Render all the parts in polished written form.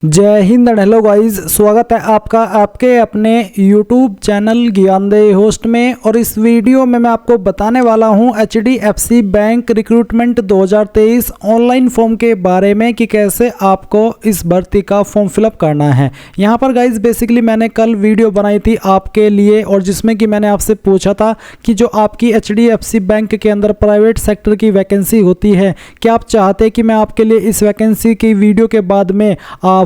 जय Hind and hello guys, स्वागत है आपका आपके अपने YouTube चैनल ज्ञानदेही होस्ट में। और इस वीडियो में मैं आपको बताने वाला हूं HDFC bank recruitment 2023 online form के बारे में कि कैसे आपको इस भर्ती का फॉर्म फिलअप करना है। यहां पर गाइस बेसिकली मैंने कल वीडियो बनाई थी आपके लिए और जिसमें कि मैंने आपसे पूछा था कि जो आपकी HDFC बैंक के अंदर प्राइवेट सेक्टर की वैकेंसी होती है, क्या आप चाहते हैं कि मैं आपके लिए इस वैकेंसी की वीडियो के बाद में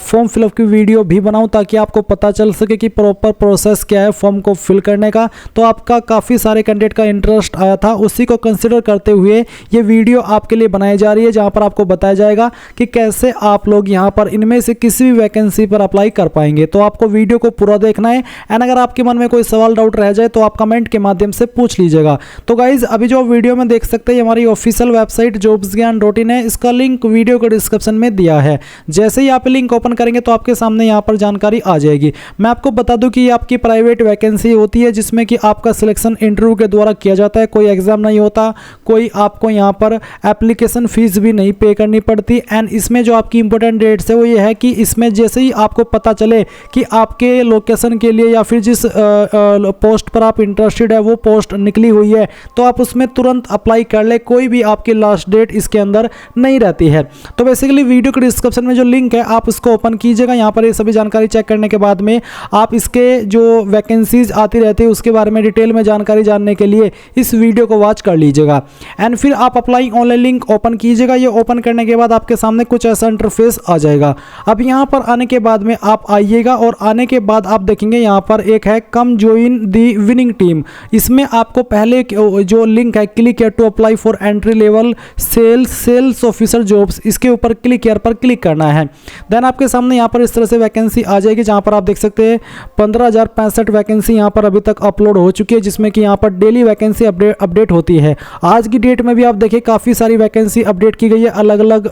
फॉर्म फिलअप की वीडियो भी बनाऊं ताकि आपको पता चल सके कि प्रॉपर प्रोसेस क्या है फॉर्म को फिल करने का। तो आपका काफ़ी सारे कैंडिडेट का इंटरेस्ट आया था, उसी को कंसिडर करते हुए ये वीडियो आपके लिए बनाई जा रही है, जहां पर आपको बताया जाएगा कि कैसे आप लोग यहां पर इनमें से किसी भी वैकेंसी पर अप्लाई कर पाएंगे। तो आपको वीडियो को पूरा देखना है एंड अगर आपके मन में कोई सवाल डाउट रह जाए तो आप कमेंट के माध्यम से पूछ लीजिएगा। तो गाइज अभी जो वीडियो में देख सकते हैं हमारी ऑफिशियल वेबसाइट jobsgyan.in है, इसका लिंक वीडियो के डिस्क्रिप्शन में दिया है। जैसे ही आप लिंक ओपन करेंगे तो आपके सामने यहाँ पर जानकारी आ जाएगी। मैं आपको बता दूं कि ये आपकी प्राइवेट वैकेंसी होती है जिसमें कि आपका सिलेक्शन इंटरव्यू के द्वारा किया जाता है, कोई एग्जाम नहीं होता, कोई आपको यहाँ पर एप्लीकेशन फीस भी नहीं पे करनी पड़ती। एंड इसमें जो आपकी इंपॉर्टेंट डेट्स है वो ये है कि इसमें जैसे ही आपको पता चले कि आपके लोकेशन के लिए या फिर जिस पोस्ट पर आप इंटरेस्टेड है वो पोस्ट निकली हुई है तो आप उसमें तुरंत अप्लाई कर ले, कोई भी आपकी लास्ट डेट इसके अंदर नहीं रहती है। तो बेसिकली वीडियो के डिस्क्रिप्शन में जो लिंक है आप उसको ओपन कीजिएगा। यहाँ पर ये सभी जानकारी चेक करने के बाद में आप इसके जो वैकेंसीज आती रहती है उसके बारे में डिटेल में जानकारी जानने के लिए इस वीडियो को वॉच कर लीजिएगा एंड फिर आप अप्लाई ऑनलाइन लिंक ओपन कीजिएगा। ये ओपन करने के बाद आपके सामने कुछ ऐसा इंटरफेस आ जाएगा। अब यहाँ पर आने के बाद में आप आइएगा और आने के बाद आप देखेंगे यहाँ पर एक है come join the winning team. इसमें आपको पहले जो लिंक है क्लिक है to apply for entry level sales officer jobs, इसके ऊपर क्लिक केयर पर क्लिक करना है। देन आपके सामने यहाँ पर इस तरह से वैकेंसी आ जाएगी जहाँ पर आप देख सकते हैं 15,065 वैकेंसी यहाँ पर अभी तक अपलोड हो चुकी है, जिसमें कि यहाँ पर डेली वैकेंसी अपडेट होती है। आज की डेट में भी आप देखिए काफ़ी सारी वैकेंसी अपडेट की गई है अलग अलग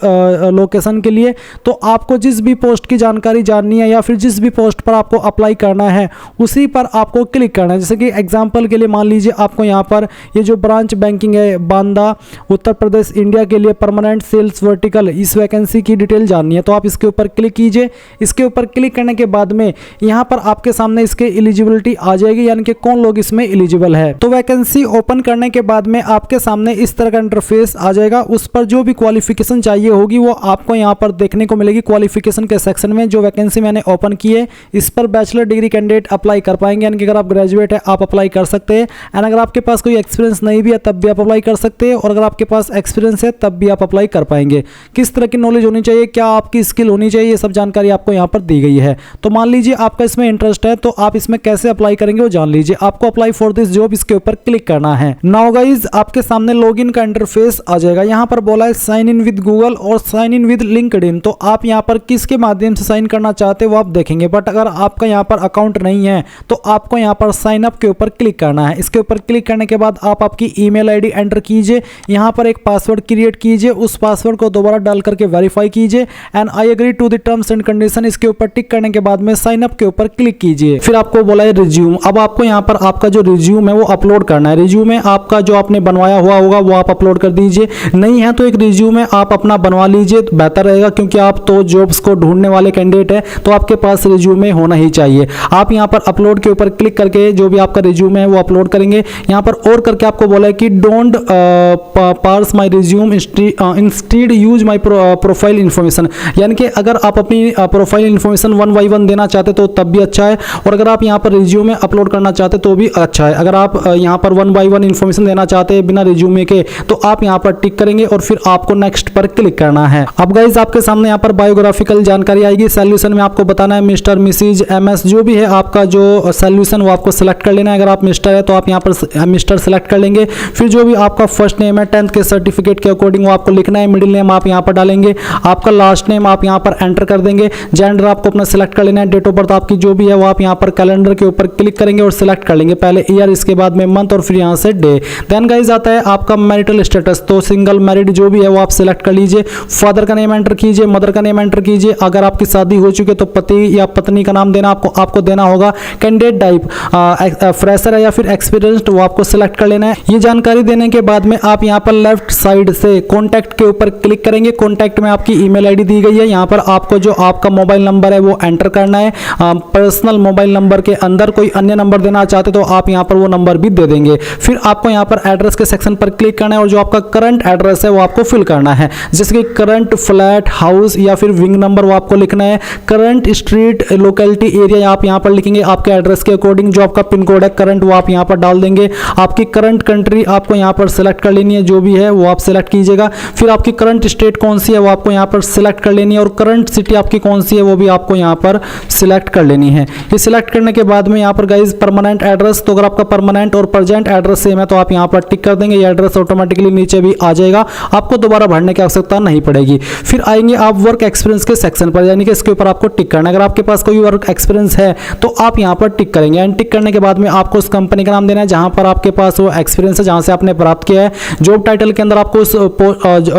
लोकेशन के लिए। तो आपको जिस भी पोस्ट की जानकारी जाननी है या फिर जिस भी पोस्ट पर आपको अप्लाई करना है उसी पर आपको क्लिक करना है। जैसे कि एग्जाम्पल के लिए मान लीजिए आपको यहाँ पर ये जो ब्रांच बैंकिंग है बांदा उत्तर प्रदेश इंडिया के लिए परमानेंट सेल्स वर्टिकल, इस वैकेंसी की डिटेल जाननी है तो आप इसके ऊपर क्लिक कीजिए। इसके ऊपर क्लिक करने के बाद में यहाँ पर आपके सामने इसके एलिजिबिलिटी आ जाएगी, यानी कि कौन लोग इसमें एलिजिबल है। तो वैकेंसी ओपन करने के बाद में आपके सामने इस तरह का इंटरफेस आ जाएगा। उस पर जो भी क्वालिफिकेशन चाहिए होगी वो आपको यहाँ पर देखने को मिलेगी। क्वालिफिकेशन के सेक्शन में जो वैकेंसी मैंने ओपन की है इस पर बैचलर डिग्री कैंडिडेट अप्लाई कर पाएंगे, यानी कि अगर आप ग्रेजुएट है आप अप्लाई कर सकते हैं एंड अगर आपके पास कोई एक्सपीरियंस नहीं भी है तब भी आप अप्लाई कर सकते हैं और अगर आपके पास एक्सपीरियंस है तब भी आप अप्लाई कर पाएंगे। किस तरह की नॉलेज होनी चाहिए, क्या आपकी स्किल होनी चाहिए, ये सब जानकारी आपको यहाँ पर दी गई है। तो मान लीजिए आपका इसमें इंटरेस्ट है तो आप इसमें कैसे अप्लाई करेंगे वो जान लीजिए। आपको अप्लाई फॉर दिस जॉब इसके ऊपर क्लिक करना है। नाउ गाइज आपके सामने लॉगिन का इंटरफेस आ जाएगा। यहाँ पर बोला है साइन इन विद गूगल और साइन इन विद लिंक्डइन। तो आप यहाँ पर किसके माध्यम से साइन करना चाहते हो वो आप देखेंगे, बट अगर आपका यहाँ पर अकाउंट नहीं है तो आपको यहाँ पर साइन अप के ऊपर क्लिक करना है। इसके ऊपर क्लिक करने के बाद आप आपकी ईमेल आईडी एंटर कीजिए, यहाँ पर एक पासवर्ड क्रिएट कीजिए, उस पासवर्ड को दोबारा डाल करके वेरीफाई कीजिए and I agree to the terms and condition, इसके ऊपर टिक करने के बाद में साइन अप के ऊपर क्लिक कीजिए। फिर आपको बोला है रिज्यूम। अब आपको यहाँ पर आपका जो रिज्यूम है वो अपलोड करना है। रिज्यूम में आपका जो आपने बनवाया हुआ होगा वो आप अपलोड कर दीजिए, नहीं है तो एक रिज्यूम है आप अपना बनवा लीजिए तो बेहतर रहेगा, क्योंकि आप तो जॉब्स को ढूंढने वाले कैंडिडेट है तो आपके पास रिज्यूम होना ही चाहिए। आप यहाँ पर अपलोड के ऊपर क्लिक करके जो भी आपका रिज्यूम है वो अपलोड करेंगे। यहाँ पर और करके आपको बोला है कि don't parse my resume instead use my profile information, यानी कि अगर आप अपनी प्रोफाइल इन्फॉर्मेशन 1 by 1 देना चाहते तो तब भी अच्छा है और अगर आप यहाँ पर रिज्यूमे अपलोड करना चाहते तो भी अच्छा है। अगर आप यहाँ पर 1 by 1 इन्फॉर्मेशन देना चाहते हैं बिना रिज्यूमे के तो आप यहाँ पर टिक करेंगे और फिर आपको नेक्स्ट पर क्लिक करना है। अब गाइज आपके सामने यहाँ पर बायोग्राफिकल जानकारी आएगी। सॉल्यूशन में आपको बताना है मिस्टर मिसिज MS जो भी है आपका जो सॉल्यूशन वो आपको सिलेक्ट कर लेना है। अगर आप मिस्टर है तो आप यहाँ पर मिस्टर सेलेक्ट कर लेंगे। फिर जो भी आपका फर्स्ट नेम है 10th के सर्टिफिकेट के अकॉर्डिंग वो आपको लिखना है। मिडिल नेम आप यहाँ पर डालेंगे, आपका लास्ट नेम आप यहाँ पर एंटर कर देंगे। जेंडर आपको अपना सिलेक्ट कर लेना है। डेट ऑफ बर्थ आपकी जो भी है वो आप यहाँ पर कैलेंडर के ऊपर क्लिक करेंगे और सिलेक्ट कर लेंगे, पहले ईयर इसके बाद में मंथ और फिर यहाँ से डे। देन गाइज आता है आपका मैरिटल स्टेटस, तो सिंगल मैरिड जो भी है वो आप सिलेक्ट कर लीजिए। फादर का नेम एंटर कीजिए, मदर का नेम एंटर कीजिए। अगर आपकी शादी हो चुकी है तो पति या पत्नी का नाम देना आपको देना होगा। कैंडिडेट टाइप फ्रेशर है या फिर एक्सपीरियंस्ड वो आपको सिलेक्ट कर लेना है। ये जानकारी देने के बाद में आप यहाँ पर लेफ्ट साइड से कॉन्टैक्ट के ऊपर क्लिक करेंगे। कॉन्टैक्ट में आपकी ईमेल आईडी दी गई है, यहाँ पर आपको जो आपका मोबाइल नंबर है वो एंटर करना है। पर्सनल मोबाइल नंबर के अंदर कोई अन्य नंबर देना चाहते तो आप यहाँ पर वो नंबर भी दे देंगे। फिर आपको यहाँ पर एड्रेस के सेक्शन पर क्लिक करना है और जो आपका करंट एड्रेस है वो आपको फिल करना है, जैसे कि करंट फ्लैट, हाउस या फिर विंग नंबर वो आपको लिखना है। करंट स्ट्रीट, लोकेलिटी, एरिया आप यहाँ पर लिखेंगे आपके एड्रेस के अकॉर्डिंग। जो आपका पिन कोड है करंट वो आप यहाँ पर डाल देंगे। आपकी करंट कंट्री आपको यहाँ पर सिलेक्ट कर लेनी है, जो भी है वो आप सिलेक्ट कीजिएगा। फिर आपकी करंट स्टेट कौन सी है वो आपको यहाँ पर सिलेक्ट कर लेनी है और करंट सिटी आपकी कौन सी है वो भी आपको यहाँ पर सिलेक्ट कर लेनी है। ये सिलेक्ट करने के बाद में यहाँ पर गाइज परमानेंट एड्रेस, तो अगर आपका परमानेंट और प्रेजेंट एड्रेस सेम है तो आप यहाँ पर टिक कर देंगे। ये एड्रेस ऑटोमेटिकली नीचे भी आ जाएगा, आपको दोबारा भरने की आवश्यकता नहीं पड़ेगी। फिर आएंगे आप वर्क एक्सपीरियंस के सेक्शन पर, यानी कि इसके ऊपर आपको टिक करना है। अगर आपके पास कोई वर्क एक्सपीरियंस है तो आप यहाँ पर टिक करेंगे एंड टिक करने के बाद में आपको उस कंपनी का नाम देना है जहाँ पर आपके पास वो एक्सपीरियंस है, जहाँ से आपने प्राप्त किया है। जॉब टाइटल के अंदर आपको उस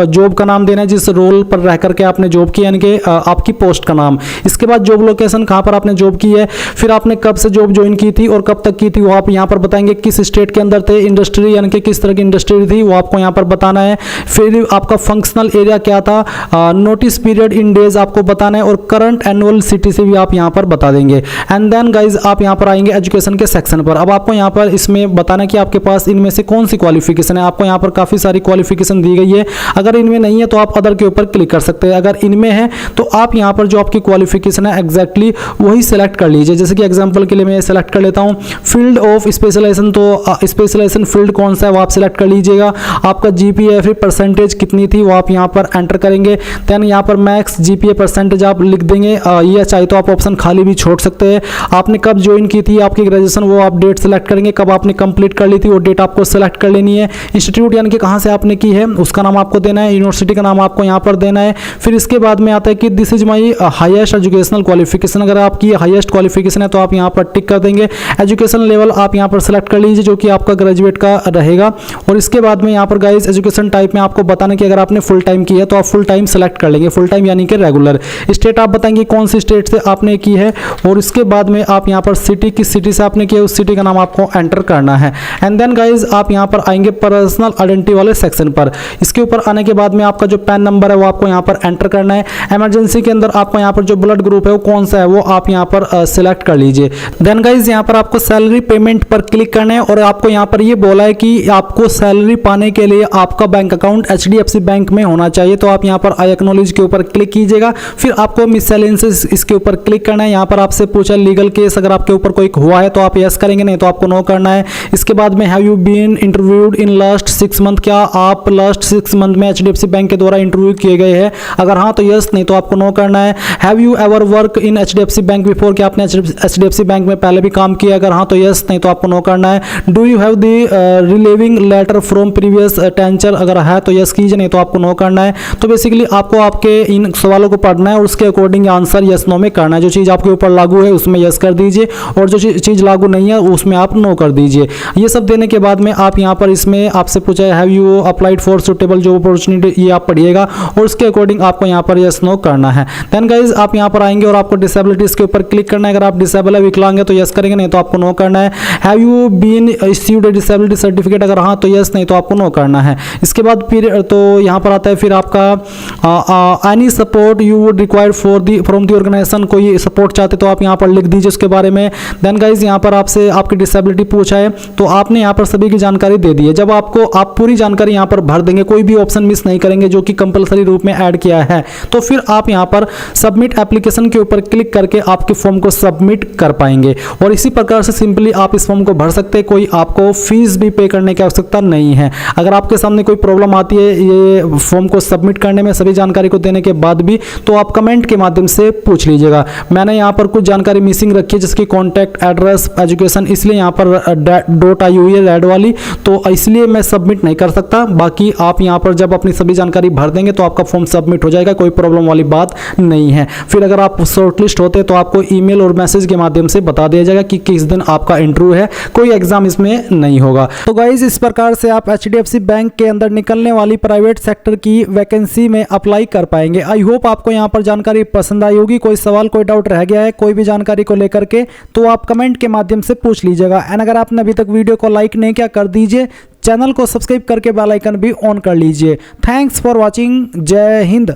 जॉब का नाम देना है जिस रोल पर रह करके आपने जॉब किया, यानी कि आपकी पोस्ट का नाम। इसके बाद जॉब लोकेशन, कहाँ पर आपने जॉब की है, फिर आपने कब से जॉब ज्वाइन की थी और कब तक की थी वो आप यहाँ पर बताएंगे। किस स्टेट के अंदर थे, इंडस्ट्री यानी कि किस तरह की इंडस्ट्री थी वो आपको यहाँ पर बताना है। फिर आपका फंक्शनल एरिया क्या था, नोटिस पीरियड इन डेज आपको बताना है और करंट एनुअल सिटी से भी आप यहाँ पर बता देंगे। एंड देन गाइज आप यहाँ पर आएंगे एजुकेशन के सेक्शन पर। अब आपको यहाँ पर इसमें बताना है कि आपके पास इनमें से कौन सी क्वालिफिकेशन है। आपको यहाँ पर काफ़ी सारी क्वालिफिकेशन दी गई है, अगर इनमें नहीं है तो आप अदर के ऊपर क्लिक कर सकते हैं। अगर इनमें है तो आप यहाँ पर जो आपकी क्वालिफिकेशन है एग्जैक्टली वही सिलेक्ट कर लीजिए। जैसे कि एग्जांपल के लिए मैं सेलेक्ट कर लेता हूँ फील्ड ऑफ स्पेशलाइजेशन, तो स्पेशलाइजेशन फील्ड कौन सा है वो आप सिलेक्ट कर लीजिएगा। आपका जीपीए फिर परसेंटेज कितनी थी वो आप यहाँ पर एंटर करेंगे। देन यहाँ पर मैक्स जीपीए परसेंटेज आप लिख देंगे, ये चाहे तो आप ऑप्शन खाली भी छोड़ सकते हैं। आपने कब ज्वाइन की थी आपकी ग्रेजुएशन वो आप डेट सेलेक्ट करेंगे, कब आपने कंप्लीट कर ली थी वो डेट आपको सेलेक्ट कर लेनी है। इंस्टीट्यूट यानी कि कहाँ से आपने की है उसका नाम आपको देना है, यूनिवर्सिटी का नाम आपको यहाँ पर देना है। फिर इसके बाद में आता है कि this is my highest educational qualification, अगर आपकी हाईएस्ट क्वालिफिकेशन है तो आप यहाँ पर टिक कर देंगे। एजुकेशन लेवल आप यहाँ पर सेलेक्ट कर लीजिए जो कि आपका ग्रेजुएट का रहेगा। और इसके बाद में यहाँ पर गाइस एजुकेशन टाइप में आपको बताना कि अगर आपने फुल टाइम की है तो आप फुल टाइम सेलेक्ट कर लेंगे, फुल टाइम यानी कि रेगुलर। स्टेट आप बताएंगे कौन सी स्टेट से आपने की है और इसके बाद में आप यहाँ पर सिटी, किस सिटी से आपने किया उस सिटी का नाम आपको एंटर करना है। एंड देन गाइज आप यहाँ पर आएंगे पर्सनल आइडेंटिटी वाले सेक्शन पर। इसके ऊपर आने के बाद में आपका जो पैन नंबर है वो आपको यहाँ पर एंटर करना है। इमरजेंसी के अंदर आपको यहाँ पर जो ब्लड ग्रुप है वो कौन सा है वो आप यहाँ पर सिलेक्ट कर लीजिए। देन गाइज यहाँ पर आपको सैलरी पेमेंट पर क्लिक करना है और आपको यहाँ पर ये बोला है कि आपको सैलरी पाने के लिए आपका बैंक अकाउंट HDFC बैंक में होना चाहिए, तो आप यहाँ पर आई एक्नॉलेज के ऊपर क्लिक कीजिएगा। फिर आपको मिसलेनियस इसके ऊपर क्लिक करना है। यहाँ पर आपसे पूछा लीगल केस अगर आपके ऊपर कोई हुआ है तो आप यस करेंगे, नहीं तो आपको नो करना है। इसके बाद में have you been interviewed in last 6 month, क्या आप लास्ट 6 मंथ में HDFC बैंक के द्वारा इंटरव्यू किए गए हैं, अगर हाँ तो यस, नहीं तो आपको नो करना है। Have you ever work in HDFC bank before, क्या आपने HDFC बैंक में पहले भी काम किया, अगर हाँ तो यस, नहीं तो आपको नो करना है। Do you have the relieving letter from previous tenure, अगर है तो यस कीजिए, नहीं तो आपको नो करना है। तो बेसिकली आपको आपके इन सवालों को पढ़ना है और उसके अकॉर्डिंग आंसर यस नो में करना है। जो चीज़ आपके ऊपर लागू है उसमें यस कर दीजिए और जो चीज़ लागू नहीं है उसमें आप नो कर दीजिए। ये सब देने के बाद में आप यहाँ पर इसमें आपसे पूछा है have you applied for suitable job opportunity, ये आप पढ़िएगा और उसके अकॉर्डिंग आपको यहाँ पर यस नो करना है। देन गाइज आप यहाँ पर आएंगे और आपको डिसेबिलिटीज के ऊपर क्लिक करना है। अगर आप डिसेबल है, विकलांग है तो यस करेंगे, नहीं तो आपको नो करना है। Have you been issued a disability certificate, अगर हाँ तो यस, नहीं तो आपको नो करना है। इसके बाद फिर तो यहाँ पर आता है फिर आपका any support you would required from the organisation, कोई सपोर्ट चाहते तो आप यहाँ पर लिख दीजिए उसके बारे में। देन गाइज यहाँ पर आपसे आपकी डिसेबिलिटी पूछा है तो आपने यहाँ पर सभी की जानकारी दे दी है। जब आप पूरी जानकारी यहाँ पर भर देंगे, कोई भी ऑप्शन मिस नहीं करेंगे जो कि कंपलसरी रूप में ऐड किया है, तो फिर आप यहाँ पर सबमिट एप्लीकेशन के ऊपर क्लिक करके आपके फॉर्म को सबमिट कर पाएंगे। और इसी प्रकार से सिंपली आप इस फॉर्म को भर सकते हैं, कोई आपको फीस भी पे करने की आवश्यकता नहीं है। अगर आपके सामने कोई प्रॉब्लम आती है ये फॉर्म को सबमिट करने में सभी जानकारी को देने के बाद भी, तो आप कमेंट के माध्यम से पूछ लीजिएगा। मैंने यहाँ पर कुछ जानकारी मिसिंग रखी है जिसकी कॉन्टैक्ट एड्रेस एजुकेशन, इसलिए यहाँ पर डॉट आई हुई है रेड वाली, तो इसलिए मैं सबमिट नहीं कर सकता। बाकी आप यहाँ पर जब अपनी सभी जानकारी भर देंगे तो आपका फॉर्म सबमिट हो जाएगा, कोई प्रॉब्लम वाली बात नहीं है। फिर अगर आप शॉर्टलिस्ट होते तो आपको ईमेल और मैसेज के माध्यम से बता दिया जाएगा कि किस दिन आपका इंटरव्यू है, कोई एग्जाम इसमें नहीं होगा। तो गाइज इस प्रकार से आप HDFC बैंक के अंदर निकलने वाली प्राइवेट सेक्टर की वैकेंसी में अप्लाई कर पाएंगे। आई होप आपको यहाँ पर जानकारी पसंद आई होगी। कोई सवाल कोई डाउट रह गया है कोई भी जानकारी को लेकर के तो आप कमेंट के माध्यम से पूछ लीजिएगा। एंड अगर आपने अभी तक वीडियो को लाइक नहीं किया कर दीजिए, चैनल को सब्सक्राइब करके बेल आइकन भी ऑन कर लीजिए। Thanks for watching. जय हिंद।